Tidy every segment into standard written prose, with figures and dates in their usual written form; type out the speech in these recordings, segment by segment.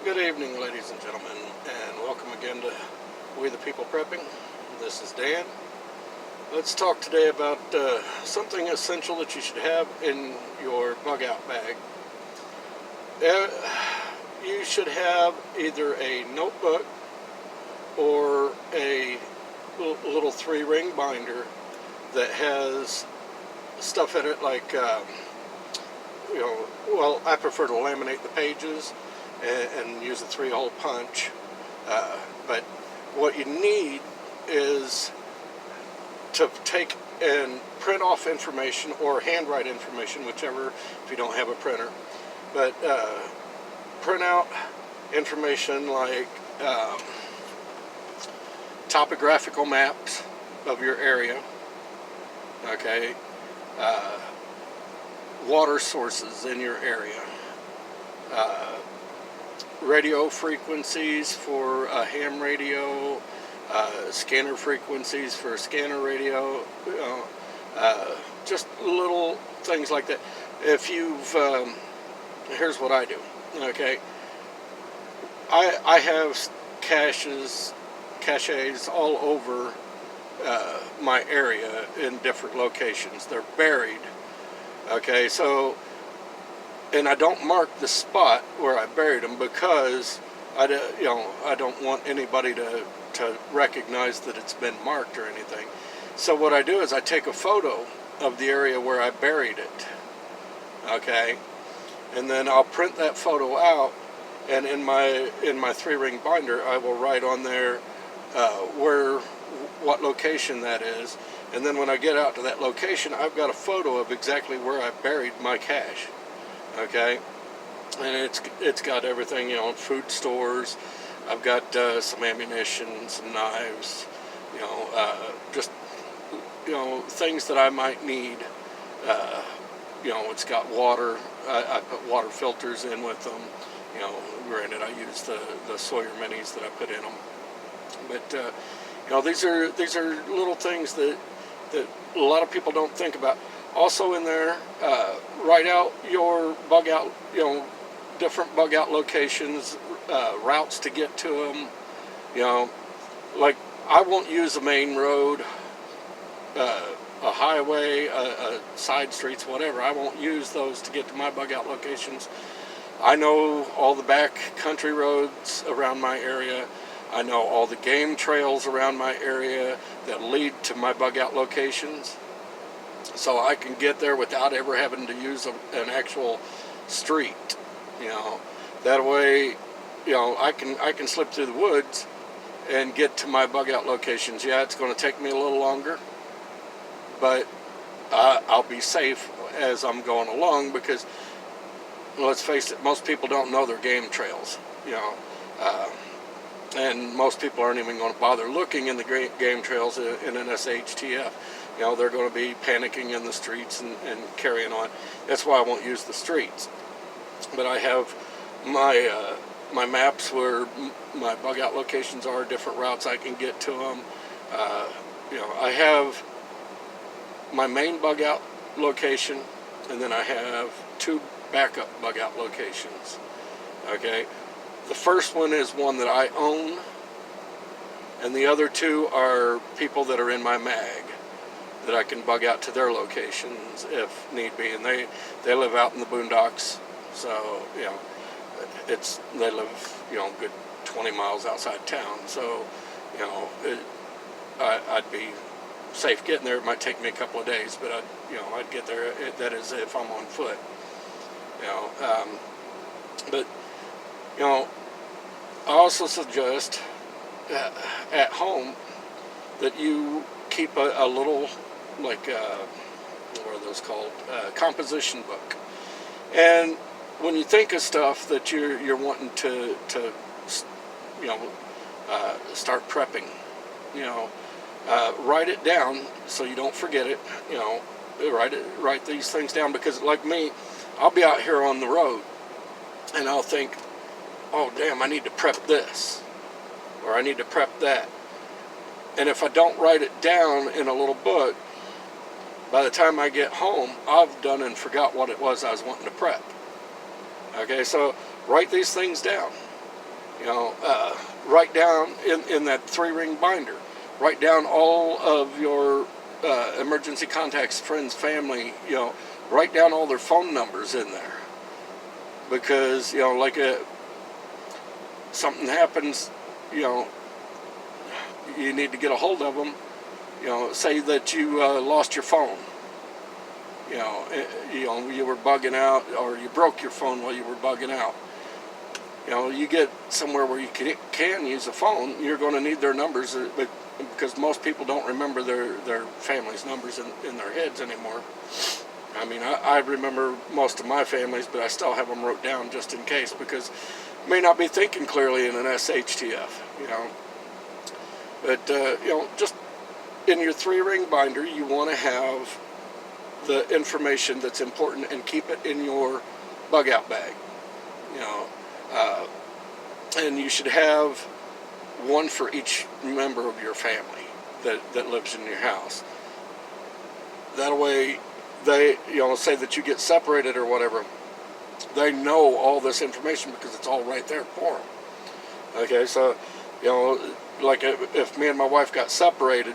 Good evening, ladies and gentlemen, and welcome again to We the People Prepping. This is Dan. Let's talk today about something essential that you should have in your bug out bag. You should have either a notebook or a little 3-ring binder that has stuff in it like, well, I prefer to laminate the pages and use a 3-hole punch. But what you need is to take and print off information or handwrite information, whichever, if you don't have a printer. But print out information like topographical maps of your area, okay, water sources in your area, radio frequencies for a ham radio, scanner frequencies for a scanner radio, just little things like that. If you've, here's what I do, okay, I have caches all over my area in different locations. They're buried, okay, so, and I don't mark the spot where I buried them because I don't want anybody to recognize that it's been marked or anything. So what I do is I take a photo of the area where I buried it, okay, and then I'll print that photo out, and in my 3-ring binder I will write on there what location that is, and then when I get out to that location I've got a photo of exactly where I buried my cache. Okay, and it's got everything, food stores. I've got some ammunition, some knives, just things that I might need. It's got water. I put water filters in with them. Granted, I use the Sawyer minis that I put in them, but these are little things that a lot of people don't think about. Also in there, write out your bug out, different bug out locations, routes to get to them. Like I won't use a main road, a highway, side streets, whatever. I won't use those to get to my bug out locations. I know all the back country roads around my area. I know all the game trails around my area that lead to my bug out locations. So I can get there without ever having to use an actual street. That way, I can slip through the woods and get to my bug out locations. Yeah, it's going to take me a little longer, but I'll be safe as I'm going along because, let's face it, most people don't know their game trails. And most people aren't even going to bother looking in the game trails in an SHTF. They're going to be panicking in the streets and carrying on. That's why I won't use the streets. But I have my maps where my bug out locations are, different routes I can get to them. I have my main bug out location, and then I have 2 backup bug out locations. Okay, the first one is one that I own, and the other 2 are people that are in my mag that I can bug out to their locations if need be, and they live out in the boondocks, so they live good 20 miles outside town, so I'd be safe getting there. It might take me a couple of days, but I'd get there. That is if I'm on foot. But I also suggest at home that you keep a little, like, what are those called? Composition book. And when you think of stuff that you're wanting to start prepping, write it down so you don't forget it. Write these things down, because like me, I'll be out here on the road and I'll think, oh damn, I need to prep this, or I need to prep that. And if I don't write it down in a little book, by the time I get home, I've done and forgot what it was I was wanting to prep. Okay, so write these things down. You know, write down in that 3-ring binder, write down all of your emergency contacts, friends, family. You know, write down all their phone numbers in there, because you know, like something happens, you know, you need to get a hold of them. You know, say that you lost your phone. You were bugging out, or you broke your phone while you were bugging out. You know, you get somewhere where you can use a phone, you're going to need their numbers, because most people don't remember their family's numbers in their heads anymore. I mean, I remember most of my families, but I still have them wrote down just in case, because I may not be thinking clearly in an SHTF, you know. But, you know, just in your 3-ring binder, you want to have the information that's important and keep it in your bug out bag, you know. And you should have one for each member of your family that lives in your house. That way, they, you know, say that you get separated or whatever, they know all this information because it's all right there for them. Okay, so, you know, like if me and my wife got separated,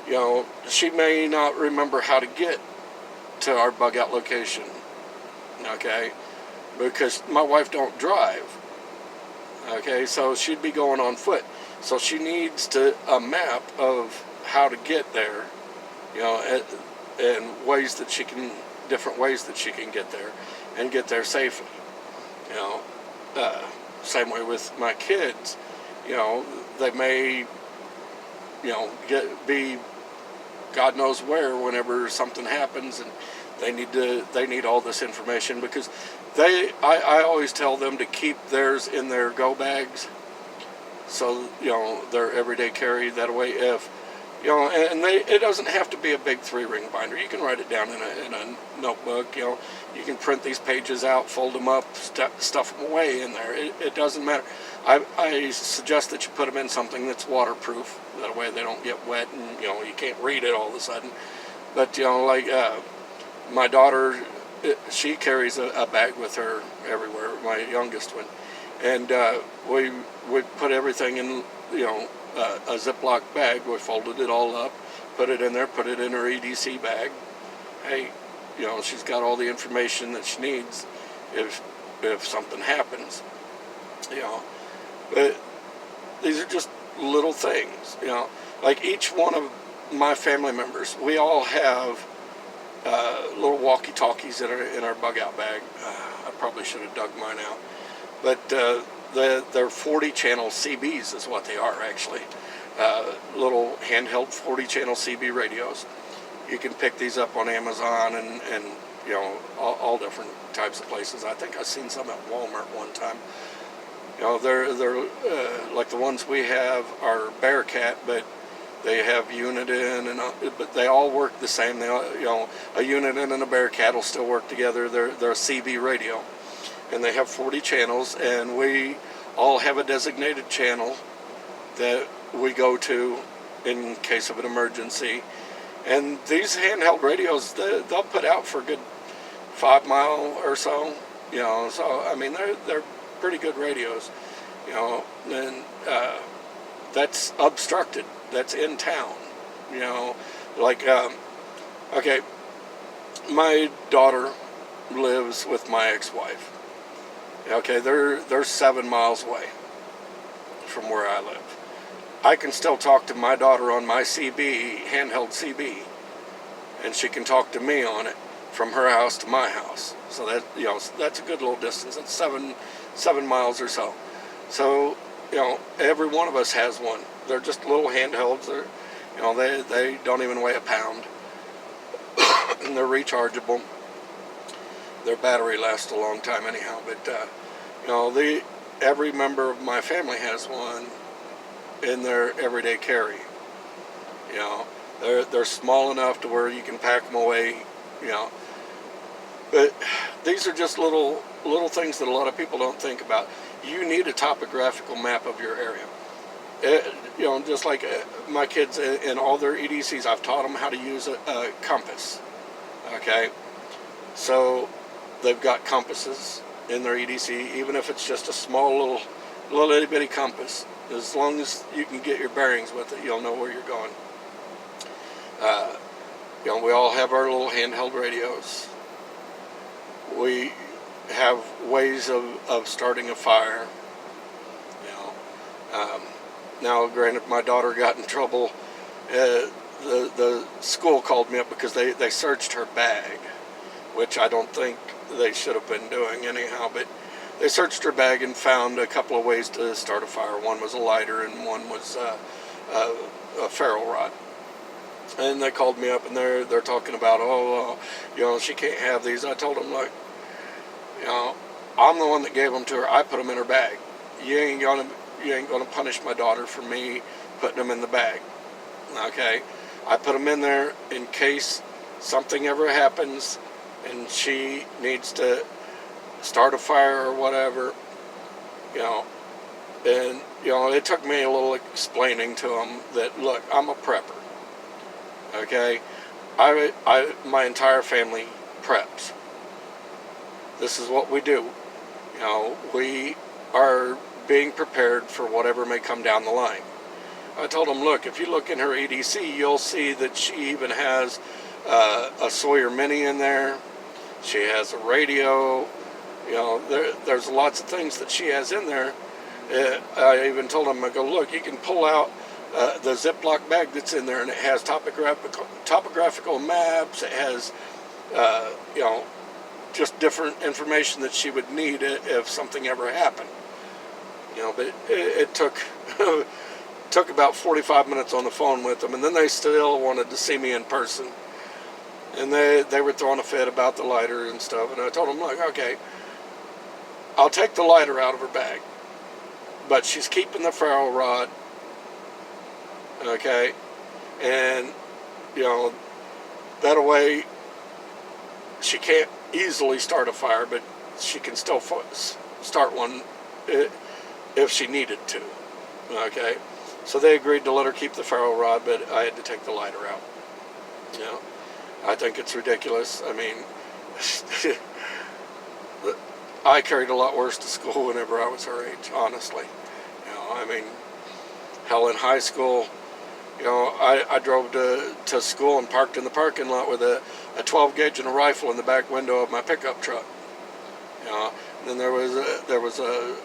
you know, she may not remember how to get to our bug out location. Okay, because my wife don't drive. Okay, so she'd be going on foot. So she needs a map of how to get there, you know, and different ways that she can get there and get there safely. You know, same way with my kids. You know, they may, you know, be God knows where whenever something happens, and they need all this information, because I always tell them to keep theirs in their go bags, so, you know, their everyday carry. That way, if, you know, and it doesn't have to be a big 3-ring binder. You can write it down in a notebook. You know, you can print these pages out, fold them up, stuff them away in there. It doesn't matter. I suggest that you put them in something that's waterproof. That way they don't get wet, and, you know, you can't read it all of a sudden. But, you know, like my daughter, she carries a bag with her everywhere, my youngest one. And we put everything in, you know, a Ziploc bag. We folded it all up, put it in there, put it in her EDC bag. Hey, you know, she's got all the information that she needs if something happens, you know. But these are just little things, you know. Like each one of my family members, we all have little walkie-talkies in our bug-out bag. I probably should have dug mine out. But they're 40-channel CBs is what they are, actually. Little handheld 40-channel CB radios. You can pick these up on Amazon and you know, all different types of places. I think I've seen some at Walmart one time. You know, they're like the ones we have are Bearcat, but they have Uniden, but they all work the same. They all, you know, a Uniden and a Bearcat will still work together. They're a CB radio, and they have 40 channels, and we all have a designated channel that we go to in case of an emergency. And these handheld radios, they'll put out for a good 5 mile or so. You know, so I mean they're pretty good radios. You know, and that's obstructed. That's in town. You know, like okay, my daughter lives with my ex-wife. Okay, they're 7 miles away from where I live. I can still talk to my daughter on my CB, handheld CB, and she can talk to me on it from her house to my house. So that, you know, that's a good little distance. It's 7 miles or so. So, you know, every one of us has one. They're just little handhelds. They're, you know, they don't even weigh a pound, and they're rechargeable. Their battery lasts a long time anyhow. But you know, every member of my family has one in their everyday carry. You know, they're small enough to where you can pack them away. You know, but these are just little things that a lot of people don't think about. You need a topographical map of your area. You know, just like my kids in all their EDCs, I've taught them how to use a compass. Okay, so they've got compasses in their EDC, even if it's just a small little little itty bitty compass. As long as you can get your bearings with it, you'll know where you're going. Uh, we all have our little handheld radios. We have ways of starting a fire. You know, now, granted, my daughter got in trouble. The school called me up because they searched her bag, which I don't think they should have been doing anyhow. But they searched her bag and found a couple of ways to start a fire. One was a lighter, and one was a ferro rod. And they called me up, and they're talking about, she can't have these. I told them, look, I'm the one that gave them to her. I put them in her bag. You ain't gonna punish my daughter for me putting them in the bag. Okay, I put them in there in case something ever happens and she needs to start a fire or whatever. And it took me a little explaining to them that, look, I'm a prepper. Okay, my entire family preps. This is what we do. We are being prepared for whatever may come down the line. I told them, look, if you look in her EDC, you'll see that she even has a Sawyer Mini in there. She has a radio. There's lots of things that she has in there. I even told them, I go, look, you can pull out the Ziploc bag that's in there, and it has topographical maps. It has, just different information that she would need if something ever happened. But it took about 45 minutes on the phone with them, and then they still wanted to see me in person. And they were throwing a fit about the lighter and stuff, and I told them, look, okay, I'll take the lighter out of her bag, but she's keeping the ferro rod, okay, and, that way she can't easily start a fire, but she can still start one if she needed to, okay. So they agreed to let her keep the ferro rod, but I had to take the lighter out. I think it's ridiculous. I mean, I carried a lot worse to school whenever I was her age, honestly. Hell, in high school, I drove to school and parked in the parking lot with a 12 gauge and a rifle in the back window of my pickup truck. And then there was a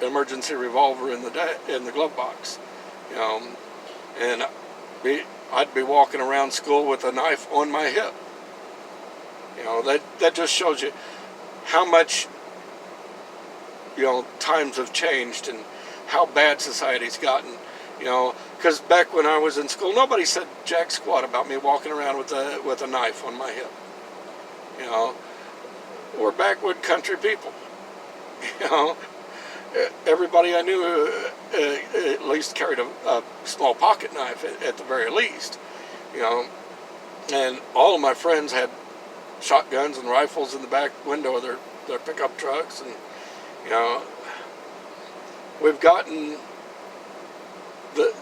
emergency revolver in the glove box. And I'd be walking around school with a knife on my hip. That just shows you how much times have changed and how bad society's gotten. Because back when I was in school, nobody said jack squat about me walking around with a knife on my hip. We're backwood country people. Everybody I knew at least carried a small pocket knife at the very least. And all of my friends had shotguns and rifles in the back window of their pickup trucks, and we've gotten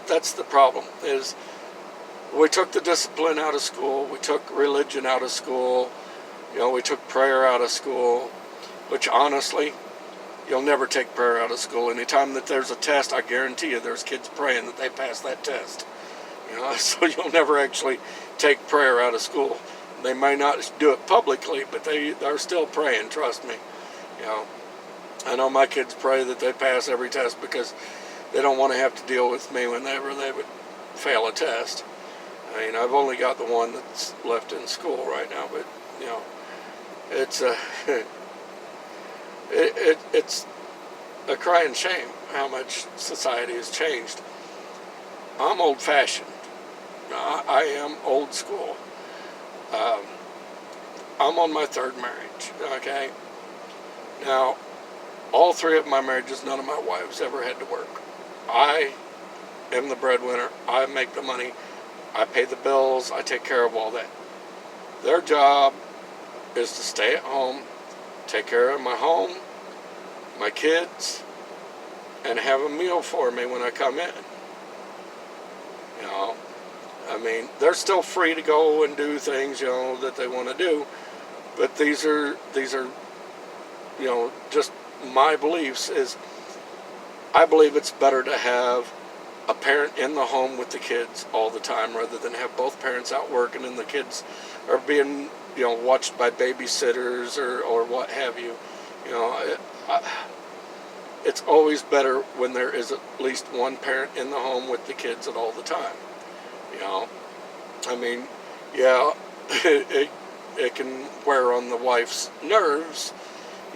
that's the problem, is we took the discipline out of school, we took religion out of school, we took prayer out of school, which honestly, you'll never take prayer out of school. Anytime that there's a test, I guarantee you there's kids praying that they pass that test. So you'll never actually take prayer out of school. They may not do it publicly, but they're still praying, trust me. I know my kids pray that they pass every test because they don't want to have to deal with me whenever they would fail a test. I've only got the one that's left in school right now, but, it's it's a crying shame how much society has changed. I'm old-fashioned. I am old school. I'm on my third marriage, okay? Now, all three of my marriages, none of my wives ever had to work. I am the breadwinner. I make the money. I pay the bills. I take care of all that. Their job is to stay at home, take care of my home, my kids, and have a meal for me when I come in. They're still free to go and do things, that they want to do, but these are, just my beliefs is I believe it's better to have a parent in the home with the kids all the time rather than have both parents out working and the kids are being, watched by babysitters or what have you. You know, it's always better when there is at least one parent in the home with the kids at all the time. You know, I mean, yeah, it can wear on the wife's nerves,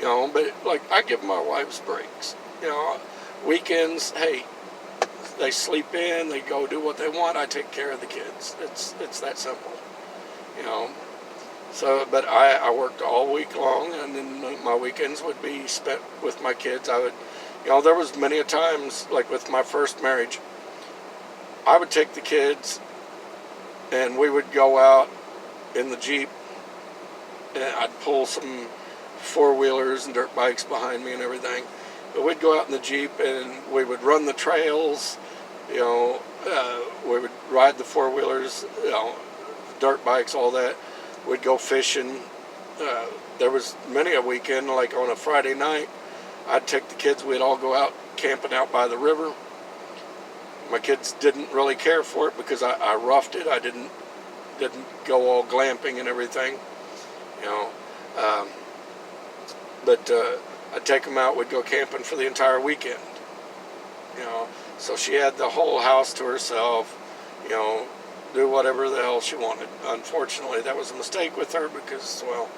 but like I give my wife's breaks. Weekends, hey, they sleep in, they go do what they want. I take care of the kids. It's that simple, you know. So, but I worked all week long, and then my weekends would be spent with my kids. I would, there was many a times, like with my first marriage, I would take the kids, and we would go out in the Jeep, and I'd pull some four-wheelers and dirt bikes behind me and everything. But we'd go out in the Jeep, and we would run the trails, we would ride the four-wheelers, dirt bikes, all that. We'd go fishing. There was many a weekend, like on a Friday night, I'd take the kids, we'd all go out camping out by the river. My kids didn't really care for it because I roughed it. I didn't go all glamping and everything, but I'd take them out, we'd go camping for the entire weekend, so she had the whole house to herself, do whatever the hell she wanted. Unfortunately, that was a mistake with her because, well,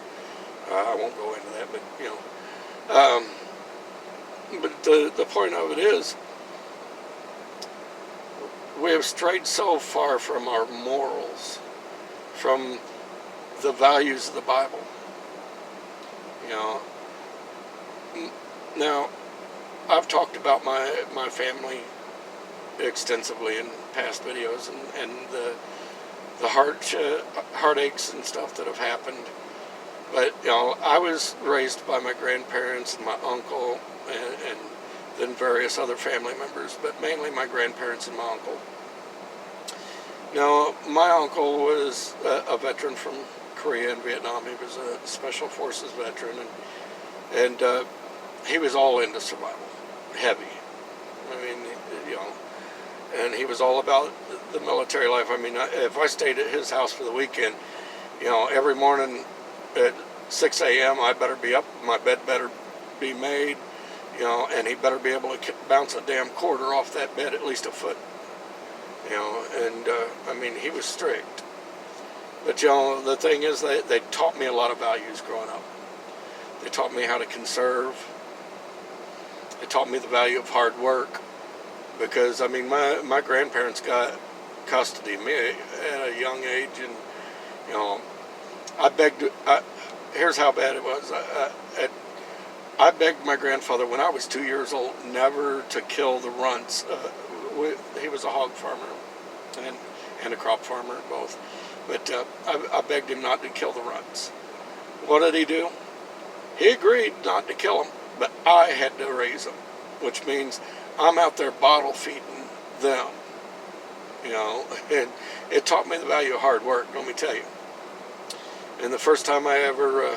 I won't go into that, but the point of it is, we have strayed so far from our morals, from the values of the Bible. Now, I've talked about my family extensively in past videos and the heartaches and stuff that have happened. But, I was raised by my grandparents and my uncle and then various other family members, but mainly my grandparents and my uncle. Now, my uncle was a veteran from Korea and Vietnam. He was a Special Forces veteran, and he was all into survival, heavy. I mean, and he was all about the military life. I mean, if I stayed at his house for the weekend, every morning at 6 a.m. I better be up, my bed better be made, and he better be able to bounce a damn quarter off that bed at least a foot. And I mean, he was strict. But, the thing is, they taught me a lot of values growing up. They taught me how to conserve. They taught me the value of hard work. Because, I mean, my grandparents got custody of me at a young age. And, here's how bad it was. I begged my grandfather when I was 2 years old never to kill the runts. He was a hog farmer and a crop farmer, both. But I begged him not to kill the runts. What did he do? He agreed not to kill them, but I had to raise them, which means I'm out there bottle feeding them, and it taught me the value of hard work, let me tell you. And the first time I ever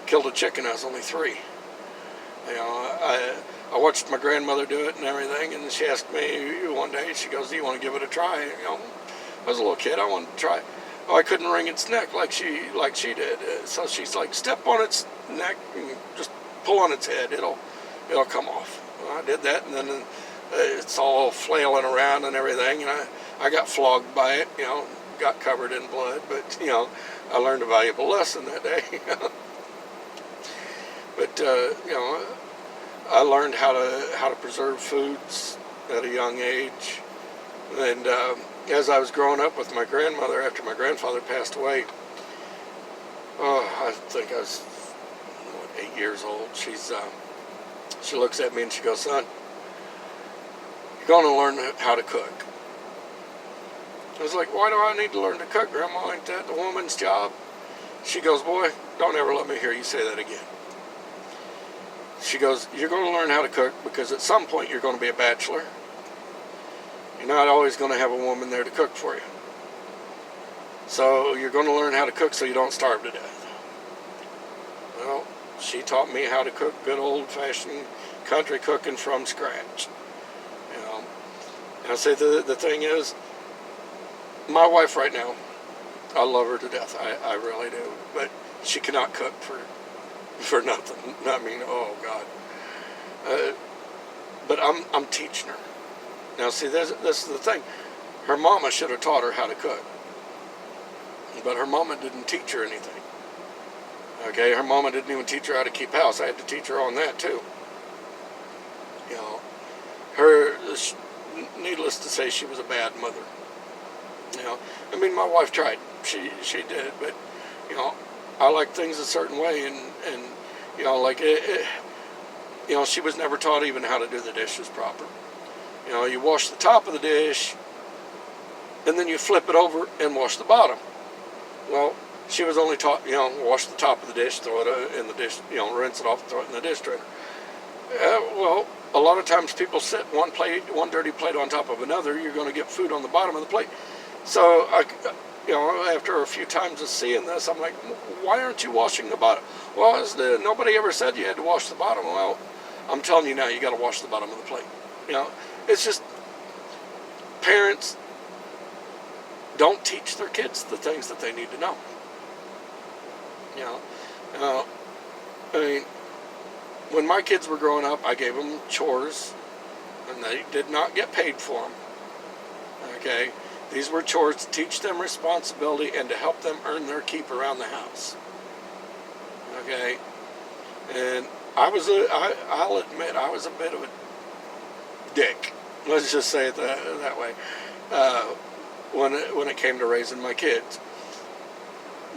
killed a chicken, I was only 3. I watched my grandmother do it and everything, and she asked me one day, she goes, do you want to give it a try? I was a little kid, I wanted to try. Oh, I couldn't wring its neck like she did. So she's like, step on its neck and just pull on its head, it'll come off. Well, I did that, and then it's all flailing around and everything, and I got flogged by it, got covered in blood, but, I learned a valuable lesson that day. But, I learned how to preserve foods at a young age, and as I was growing up with my grandmother after my grandfather passed away, I think I was 8 years old. She looks at me and she goes, son, you're going to learn how to cook. I was like, why do I need to learn to cook, Grandma? Ain't that the woman's job? She goes, boy, don't ever let me hear you say that again. She goes, you're going to learn how to cook because at some point you're going to be a bachelor. You're not always going to have a woman there to cook for you. So you're going to learn how to cook so you don't starve to death. Well, she taught me how to cook good old-fashioned country cooking from scratch. And I say the thing is, my wife right now, I love her to death. I really do. But she cannot cook for nothing. I mean, oh God. But I'm teaching her. Now see, this is the thing. Her mama should have taught her how to cook. But her mama didn't teach her anything. Okay, her mama didn't even teach her how to keep house. I had to teach her on that too. You know, needless to say, she was a bad mother. You know, I mean, my wife tried. She did, but you know, I like things a certain way, and you know, like you know, she was never taught even how to do the dishes proper. You know, you wash the top of the dish, and then you flip it over and wash the bottom. Well, she was only taught, you know, wash the top of the dish, throw it in the dish, you know, rinse it off, throw it in the dish drainer. Well, a lot of times people sit one dirty plate on top of another. You're going to get food on the bottom of the plate. So, you know, after a few times of seeing this, I'm like, why aren't you washing the bottom? Well, nobody ever said you had to wash the bottom. Well, I'm telling you now, you got to wash the bottom of the plate. You know, it's just parents don't teach their kids the things that they need to know. You know, I mean, when my kids were growing up, I gave them chores, and they did not get paid for them. Okay, these were chores to teach them responsibility and to help them earn their keep around the house. Okay, and I'll admit I was a bit of a dick. Let's just say it that way. When it came to raising my kids,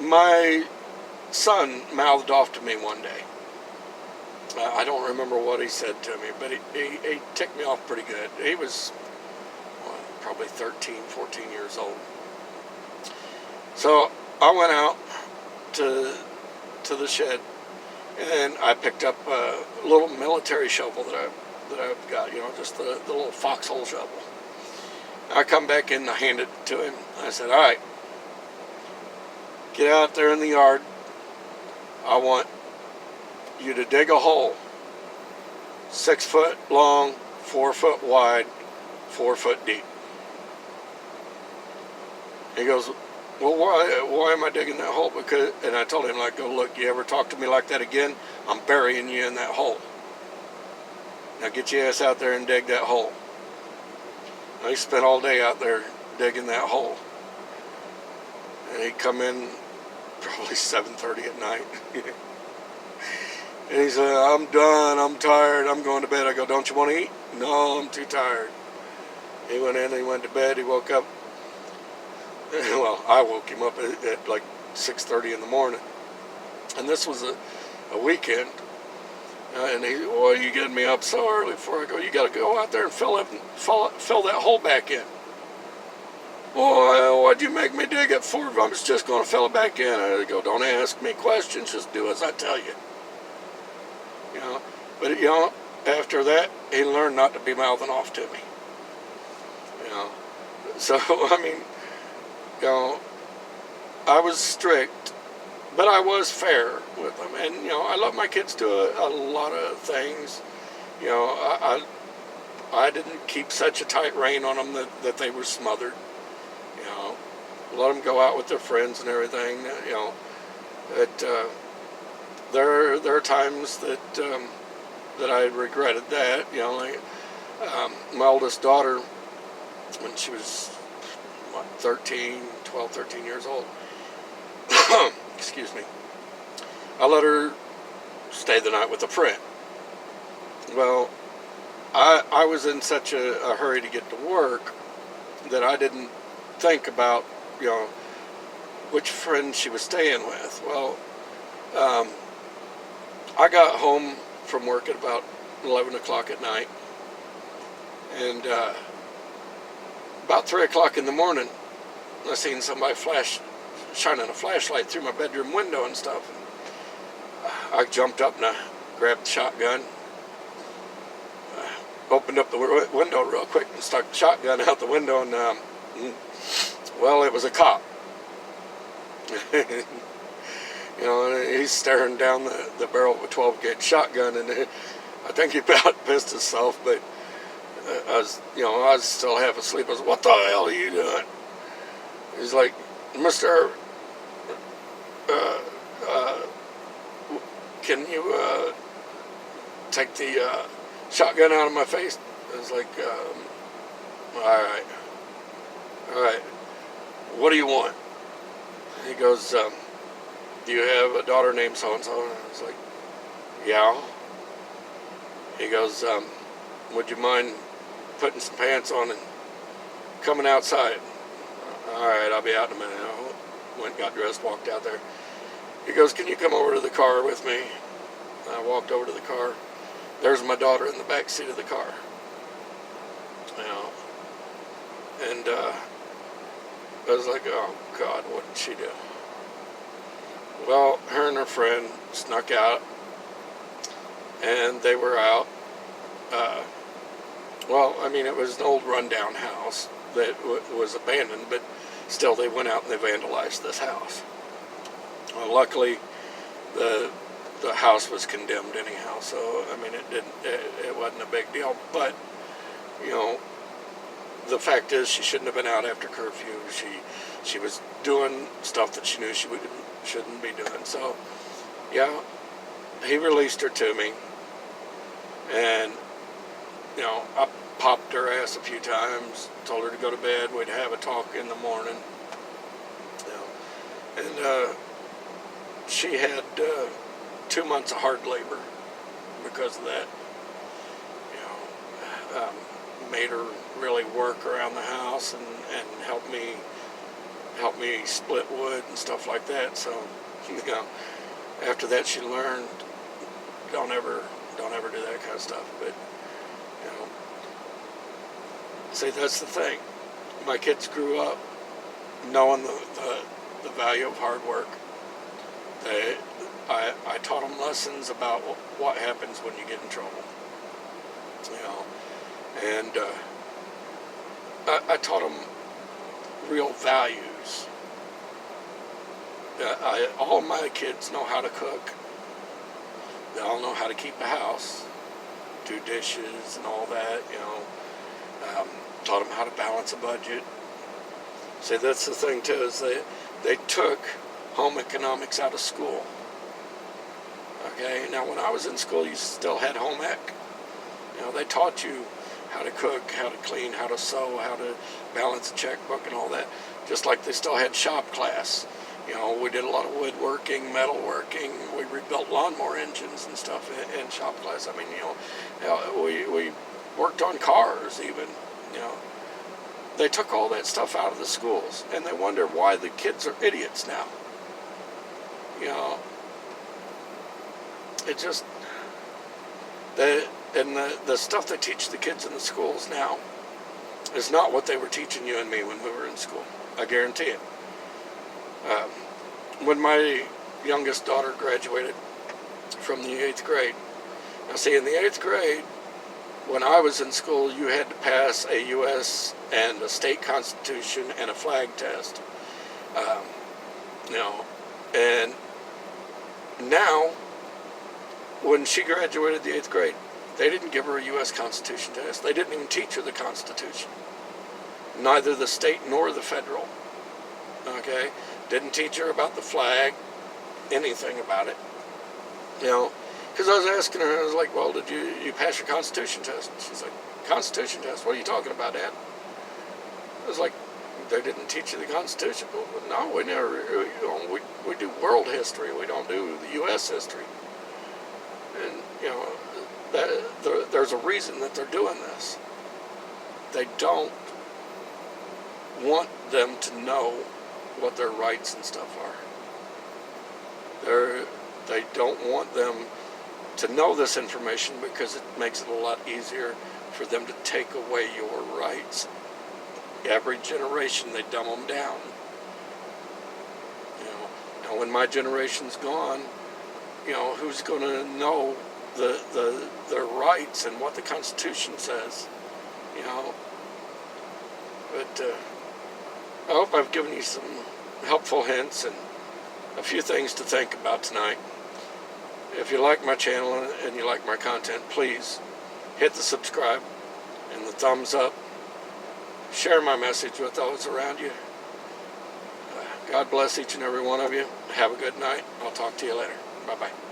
my son mouthed off to me one day. I don't remember what he said to me, but he ticked me off pretty good. He was probably 13, 14 years old. So I went out to the shed, and I picked up a little military shovel that I've got, you know, just the little foxhole shovel. I come back in and I hand it to him. I said, all right, get out there in the yard. I want you to dig a hole 6 foot long, 4 foot wide, 4 foot deep. He goes, well, why am I digging that hole? And I told him, like, go look, you ever talk to me like that again, I'm burying you in that hole. Now get your ass out there and dig that hole. He spent all day out there digging that hole. And he'd come in probably 7:30 at night. And he said, I'm done, I'm tired, I'm going to bed. I go, don't you want to eat? No, I'm too tired. He went in, he went to bed, he woke up. Well, I woke him up at like 6:30 in the morning. And this was a weekend. And he said, well, you getting me up so early for? I go, you got to go out there and fill that hole back in. Well, why'd you make me dig it for? I was just going to fill it back in. I go, don't ask me questions, just do as I tell you. You know, but you know, after that, he learned not to be mouthing off to me. You know, so I mean, you know, I was strict, but I was fair with them, and you know, I let my kids do a lot of things. You know, I didn't keep such a tight rein on them that they were smothered. You know, let them go out with their friends and everything. You know, that there are times that I regretted that. You know, like my oldest daughter, when she was 12, 13 years old. Excuse me. I let her stay the night with a friend. Well, I was in such a hurry to get to work that I didn't think about, you know, which friend she was staying with. Well, I got home from work at about 11 o'clock at night, and about 3 o'clock in the morning, I seen somebody shining a flashlight through my bedroom window and stuff. I jumped up and I grabbed the shotgun, opened up the window real quick and stuck the shotgun out the window, and well, it was a cop. You know, and he's staring down the barrel of a 12 gauge shotgun, and I think he about pissed himself, but I was still half asleep. I was, what the hell are you doing? He's like, Mr. Uh, uh, can you take the shotgun out of my face? I was like, all right. What do you want? He goes, do you have a daughter named so-and-so? And I was like, yeah. He goes, would you mind putting some pants on and coming outside? All right, I'll be out in a minute. I went, got dressed, walked out there. He goes, can you come over to the car with me? I walked over to the car. There's my daughter in the back seat of the car. And I was like, oh God, what did she do? Well, her and her friend snuck out, and they were out. It was an old rundown house that was abandoned, but still they went out and they vandalized this house. Well, luckily, the house was condemned anyhow, so it wasn't a big deal. But the fact is, she shouldn't have been out after curfew. She was doing stuff that she knew she shouldn't be doing. So yeah, he released her to me, and I popped her ass a few times, told her to go to bed. We'd have a talk in the morning. And she had 2 months of hard labor because of that. Made her really work around the house and help me split wood and stuff like that. So after that she learned, don't ever do that kind of stuff. But see, that's the thing. My kids grew up knowing the value of hard work. I taught them lessons about what happens when you get in trouble. And I taught them real values. All my kids know how to cook. They all know how to keep a house, do dishes and all that. Taught them how to balance a budget. See, that's the thing too, is they took home economics out of school. Okay, now when I was in school, you still had home ec. They taught you how to cook, how to clean, how to sew, how to balance a checkbook and all that. Just like they still had shop class. We did a lot of woodworking, metalworking. We rebuilt lawnmower engines and stuff in shop class. We worked on cars even. They took all that stuff out of the schools, and they wonder why the kids are idiots now. It just the stuff they teach the kids in the schools now is not what they were teaching you and me when we were in school. I guarantee it. When my youngest daughter graduated from the 8th grade, now see, in the 8th grade, when I was in school, you had to pass a U.S. and a state constitution and a flag test. And now, when she graduated the 8th grade, they didn't give her a U.S. Constitution test. They didn't even teach her the Constitution. Neither the state nor the federal. Okay? Didn't teach her about the flag, anything about it. Because I was asking her, I was like, well, did you pass your Constitution test? And she's like, Constitution test? What are you talking about, Dad? I was like, they didn't teach you the Constitution? Well, no, we never, we do world history. We don't do the U.S. history. And, there's a reason that they're doing this. They don't want them to know what their rights and stuff are. They don't want them to know this information because it makes it a lot easier for them to take away your rights. Every generation they dumb them down. Now when my generation's gone, who's going to know their rights and what the Constitution says? But I hope I've given you some helpful hints and a few things to think about tonight. If you like my channel and you like my content, please hit the subscribe and the thumbs up. Share my message with those around you. God bless each and every one of you. Have a good night. I'll talk to you later. Bye-bye.